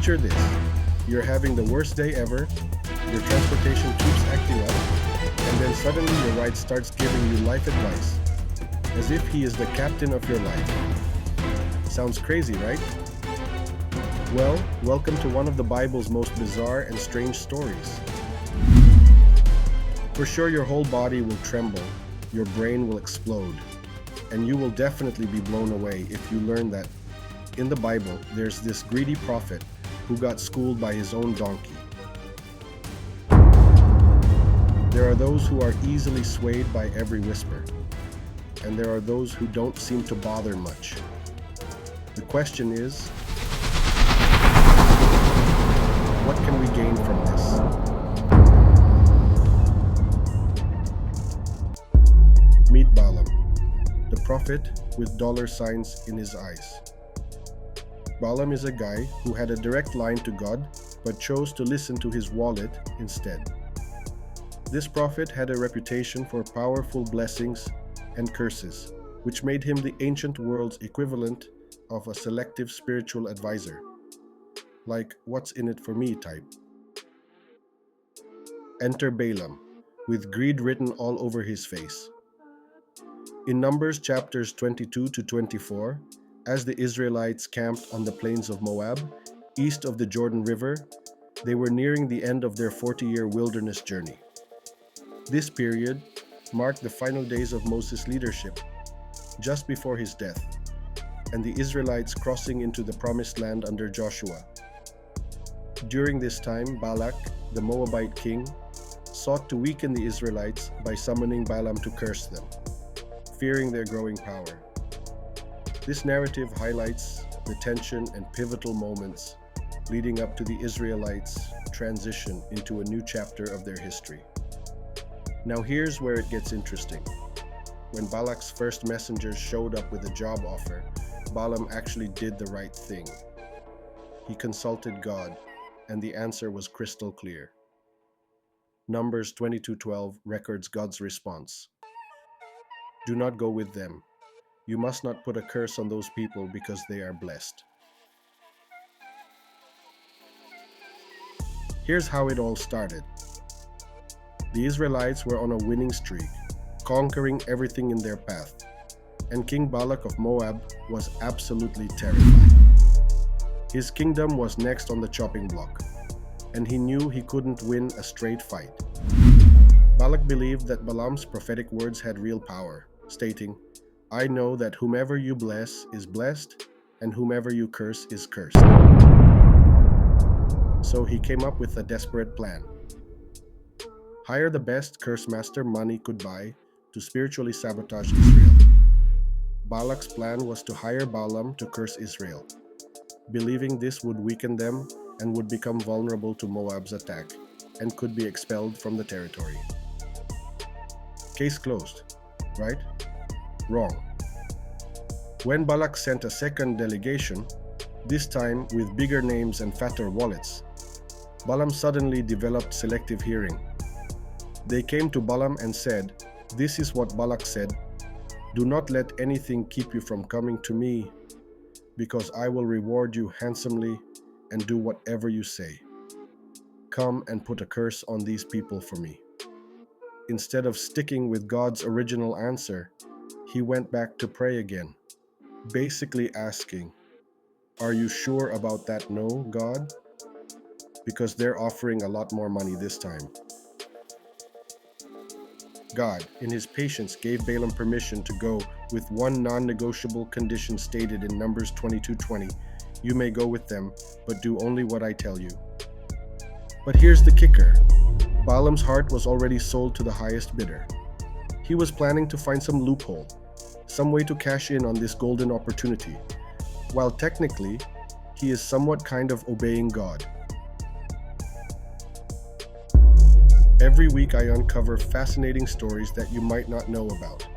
Picture this. You're having the worst day ever, your transportation keeps acting up, and then suddenly your ride starts giving you life advice, as if he is the captain of your life. Sounds crazy, right? Well, welcome to one of the Bible's most bizarre and strange stories. For sure, your whole body will tremble, your brain will explode, and you will definitely be blown away if you learn that in the Bible, there's this greedy prophet who got schooled by his own donkey. There are those who are easily swayed by every whisper, and there are those who don't seem to bother much. The question is, what can we gain from this? Meet Balaam, the prophet with dollar signs in his eyes. Balaam is a guy who had a direct line to God but chose to listen to his wallet instead. This prophet had a reputation for powerful blessings and curses, which made him the ancient world's equivalent of a selective spiritual advisor, like what's in it for me type. Enter Balaam, with greed written all over his face. In Numbers chapters 22 to 24, as the Israelites camped on the plains of Moab, east of the Jordan River, they were nearing the end of their 40-year wilderness journey. This period marked the final days of Moses' leadership, just before his death, and the Israelites crossing into the promised land under Joshua. During this time, Balak, the Moabite king, sought to weaken the Israelites by summoning Balaam to curse them, fearing their growing power. This narrative highlights the tension and pivotal moments leading up to the Israelites' transition into a new chapter of their history. Now here's where it gets interesting. When Balak's first messengers showed up with a job offer, Balaam actually did the right thing. He consulted God, and the answer was crystal clear. Numbers 22:12 records God's response. Do not go with them. You must not put a curse on those people because they are blessed. Here's how it all started. The Israelites were on a winning streak, conquering everything in their path, and King Balak of Moab was absolutely terrified. His kingdom was next on the chopping block, and he knew he couldn't win a straight fight. Balak believed that Balaam's prophetic words had real power, stating, I know that whomever you bless is blessed, and whomever you curse is cursed. So he came up with a desperate plan. Hire the best curse master money could buy to spiritually sabotage Israel. Balak's plan was to hire Balaam to curse Israel, believing this would weaken them and would become vulnerable to Moab's attack and could be expelled from the territory. Case closed, right? Wrong. When Balak sent a second delegation, this time with bigger names and fatter wallets, Balaam suddenly developed selective hearing. They came to Balaam and said, This is what Balak said, Do not let anything keep you from coming to me, because I will reward you handsomely and do whatever you say. Come and put a curse on these people for me. Instead of sticking with God's original answer, he went back to pray again, basically asking, Are you sure about that no, God? Because they're offering a lot more money this time. God, in his patience, gave Balaam permission to go with one non-negotiable condition stated in Numbers 22:20. You may go with them, but do only what I tell you. But here's the kicker. Balaam's heart was already sold to the highest bidder. He was planning to find some loophole, some way to cash in on this golden opportunity, while technically, he is somewhat kind of obeying God. Every week I uncover fascinating stories that you might not know about.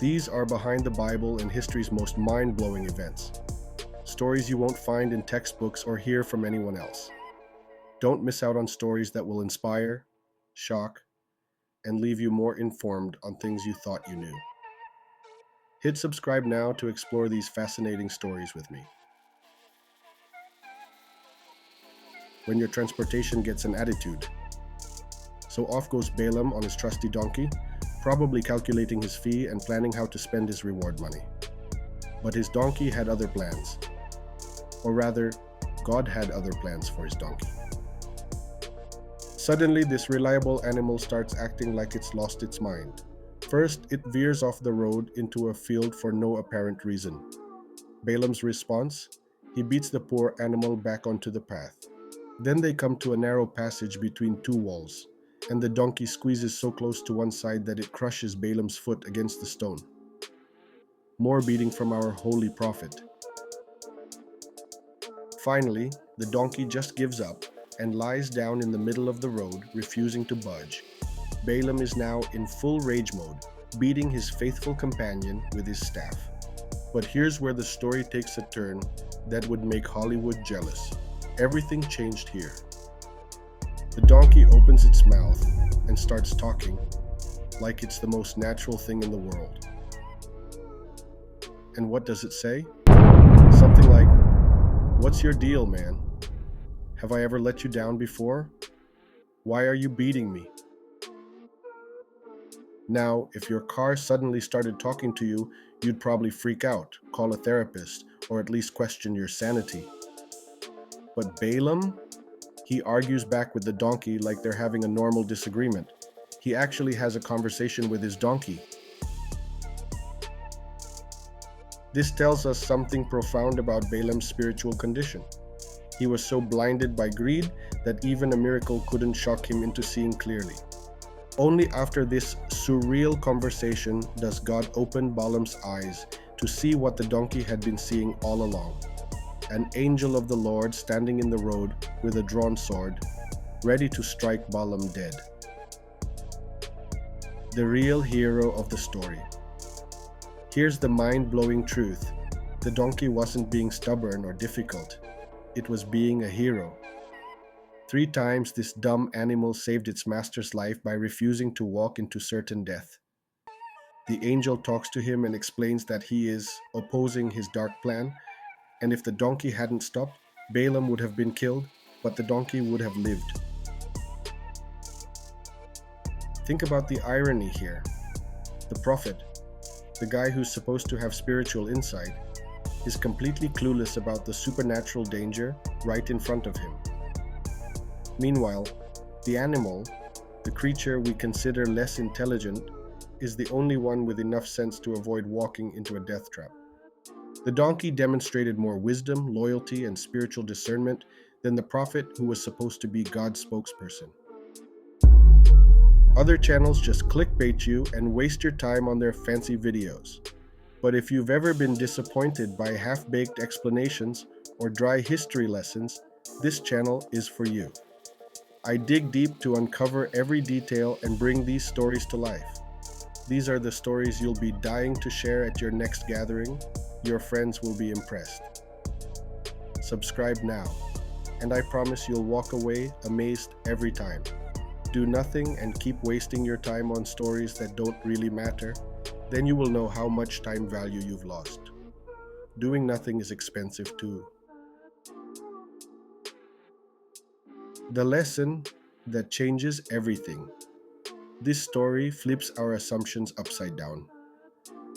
These are behind the Bible and history's most mind-blowing events. Stories you won't find in textbooks or hear from anyone else. Don't miss out on stories that will inspire, shock, and leave you more informed on things you thought you knew. Hit subscribe now to explore these fascinating stories with me. when your transportation gets an attitude. So off goes Balaam on his trusty donkey, probably calculating his fee and planning how to spend his reward money. But his donkey had other plans. Or rather, God had other plans for his donkey. Suddenly, this reliable animal starts acting like it's lost its mind. First, it veers off the road into a field for no apparent reason. Balaam's response? He beats the poor animal back onto the path. Then they come to a narrow passage between two walls, and the donkey squeezes so close to one side that it crushes Balaam's foot against the stone. More beating from our holy prophet. Finally, the donkey just gives up and lies down in the middle of the road, refusing to budge. Balaam is now in full rage mode, beating his faithful companion with his staff. But here's where the story takes a turn that would make Hollywood jealous. Everything changed here. The donkey opens its mouth and starts talking like it's the most natural thing in the world. And what does it say? Something like, "What's your deal, man? Have I ever let you down before? Why are you beating me?" Now, if your car suddenly started talking to you, you'd probably freak out, call a therapist, or at least question your sanity. But Balaam? He argues back with the donkey like they're having a normal disagreement. He actually has a conversation with his donkey. This tells us something profound about Balaam's spiritual condition. He was so blinded by greed that even a miracle couldn't shock him into seeing clearly. Only after this surreal conversation does God open Balaam's eyes to see what the donkey had been seeing all along. An angel of the Lord standing in the road with a drawn sword, ready to strike Balaam dead. The real hero of the story. Here's the mind-blowing truth. The donkey wasn't being stubborn or difficult. It was being a hero. 3 times this dumb animal saved its master's life by refusing to walk into certain death. The angel talks to him and explains that he is opposing his dark plan, and if the donkey hadn't stopped, Balaam would have been killed, but the donkey would have lived. Think about the irony here. The prophet, the guy who's supposed to have spiritual insight, is completely clueless about the supernatural danger right in front of him. Meanwhile, the animal, the creature we consider less intelligent, is the only one with enough sense to avoid walking into a death trap. The donkey demonstrated more wisdom, loyalty, and spiritual discernment than the prophet who was supposed to be God's spokesperson. Other channels just clickbait you and waste your time on their fancy videos. But if you've ever been disappointed by half-baked explanations or dry history lessons, this channel is for you. I dig deep to uncover every detail and bring these stories to life. These are the stories you'll be dying to share at your next gathering. Your friends will be impressed. Subscribe now, and I promise you'll walk away amazed every time. Do nothing and keep wasting your time on stories that don't really matter. Then you will know how much time value you've lost. Doing nothing is expensive too. The lesson that changes everything. This story flips our assumptions upside down.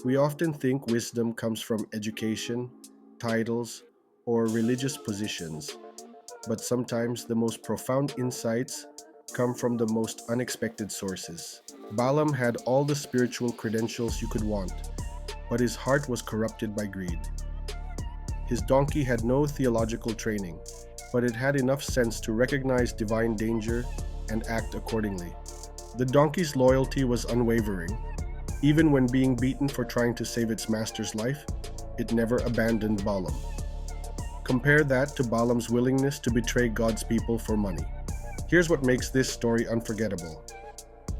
We often think wisdom comes from education, titles, or religious positions, but sometimes the most profound insights come from the most unexpected sources. Balaam had all the spiritual credentials you could want, but his heart was corrupted by greed. His donkey had no theological training, but it had enough sense to recognize divine danger and act accordingly. The donkey's loyalty was unwavering. Even when being beaten for trying to save its master's life, it never abandoned Balaam. Compare that to Balaam's willingness to betray God's people for money. Here's what makes this story unforgettable.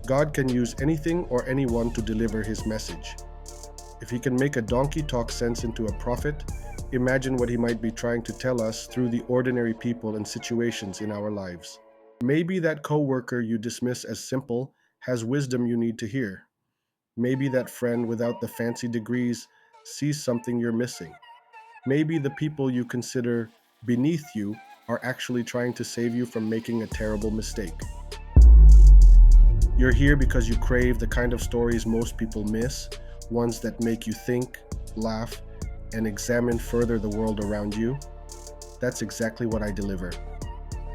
God can use anything or anyone to deliver his message. If he can make a donkey talk sense into a prophet, imagine what he might be trying to tell us through the ordinary people and situations in our lives. Maybe that coworker you dismiss as simple has wisdom you need to hear. Maybe that friend without the fancy degrees sees something you're missing. Maybe the people you consider beneath you are actually trying to save you from making a terrible mistake. You're here because you crave the kind of stories most people miss, ones that make you think, laugh, and examine further the world around you. That's exactly what I deliver.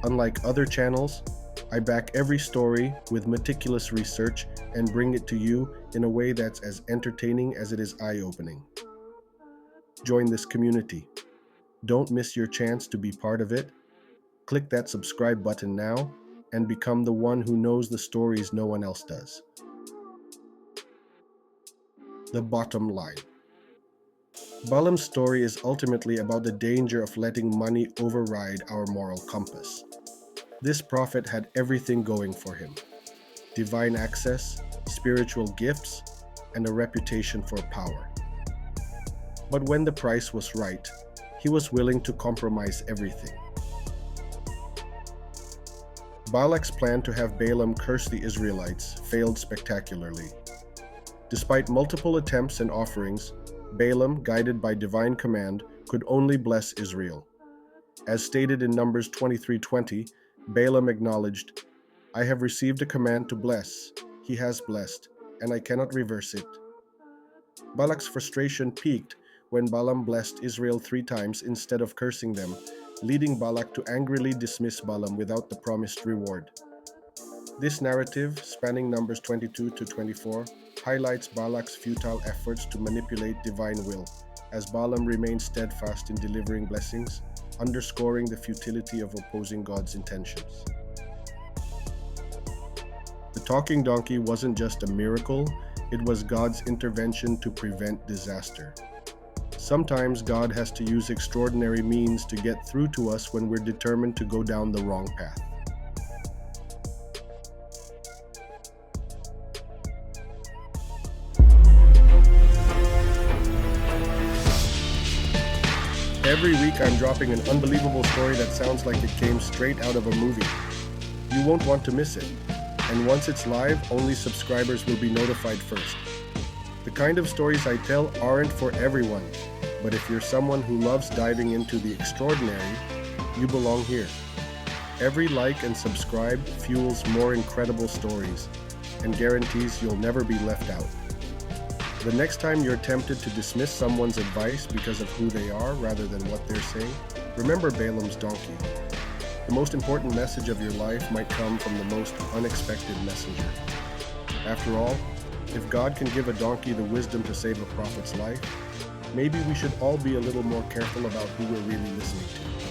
Unlike other channels, I back every story with meticulous research and bring it to you in a way that's as entertaining as it is eye-opening. Join this community. Don't miss your chance to be part of it. Click that subscribe button now and become the one who knows the stories no one else does. The bottom line. Balaam's story is ultimately about the danger of letting money override our moral compass. This prophet had everything going for him: divine access, spiritual gifts, and a reputation for power. But when the price was right, he was willing to compromise everything. Balak's plan to have Balaam curse the Israelites failed spectacularly. Despite multiple attempts and offerings, Balaam, guided by divine command, could only bless Israel. As stated in Numbers 23:20, Balaam acknowledged, "I have received a command to bless. He has blessed, and I cannot reverse it." Balak's frustration peaked when Balaam blessed Israel 3 times instead of cursing them, leading Balak to angrily dismiss Balaam without the promised reward. This narrative, spanning Numbers 22 to 24, highlights Balak's futile efforts to manipulate divine will, as Balaam remained steadfast in delivering blessings, underscoring the futility of opposing God's intentions. The talking donkey wasn't just a miracle, it was God's intervention to prevent disaster. Sometimes God has to use extraordinary means to get through to us when we're determined to go down the wrong path. Every week I'm dropping an unbelievable story that sounds like it came straight out of a movie. You won't want to miss it. And once it's live, only subscribers will be notified first. The kind of stories I tell aren't for everyone, but if you're someone who loves diving into the extraordinary, you belong here. Every like and subscribe fuels more incredible stories and guarantees you'll never be left out. The next time you're tempted to dismiss someone's advice because of who they are rather than what they're saying, remember Balaam's donkey. The most important message of your life might come from the most unexpected messenger. After all, if God can give a donkey the wisdom to save a prophet's life, maybe we should all be a little more careful about who we're really listening to.